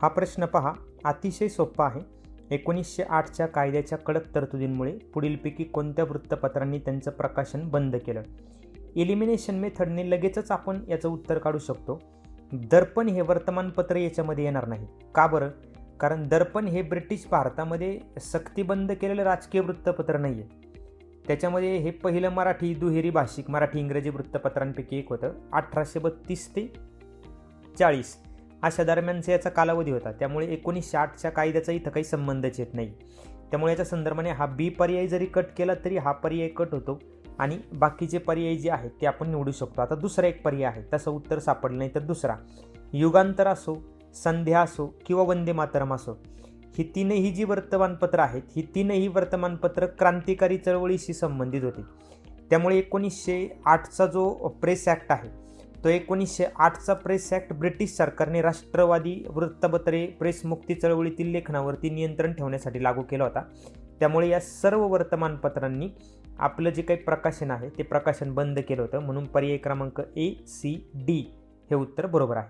हा प्रश्न पहा, अतिशय सोपा आहे. 1908च्या कायद्याच्या कडक तरतुदींमुळे पुढीलपैकी कोणत्या वृत्तपत्रांनी त्यांचं प्रकाशन बंद केलं? एलिमिनेशन मेथडने लगेचच आपण याचं उत्तर काढू शकतो. दर्पण हे वर्तमानपत्र याच्यामध्ये येणार नाही. का बरं? कारण दर्पण हे ब्रिटिश भारतामध्ये सक्तीबंद केलेलं राजकीय वृत्तपत्र नाही आहे. त्याच्यामध्ये हे पहिलं मराठी दुहेरी भाषिक मराठी इंग्रजी वृत्तपत्रांपैकी एक होतं. 1832 ते 40 अशा दरम्यानचा याचा कालावधी होता. त्यामुळे 1908च्या कायद्याचा इथं काही संबंधच येत नाही. त्यामुळे याच्या संदर्भाने हा बी पर्याय जरी कट केला तरी हा पर्याय कट होतो आणि बाकीचे पर्याय जे आहेत ते आपण निवडू शकतो. आता दुसरा एक पर्याय आहे, तसं उत्तर सापडलं नाही तर दुसरा, युगांतर असो, संध्या असो किंवा वंदे मातरम असो, ही तीनही जी वर्तमानपत्र आहेत ही तीनही वर्तमानपत्र क्रांतिकारी चळवळीशी संबंधित होती. त्यामुळे 1908चा जो प्रेस ॲक्ट आहे तो 1908चा प्रेस ॲक्ट ब्रिटिश सरकारने राष्ट्रवादी वृत्तपत्रे प्रेस मुक्ती चळवळीतील लेखनावरती नियंत्रण ठेवण्यासाठी लागू केला होता. त्यामुळे या सर्व वर्तमानपत्रांनी आपलं जे काही प्रकाशन आहे ते प्रकाशन बंद केलं होतं. म्हणून पर्याय क्रमांक A, C, D हे उत्तर बरोबर आहे.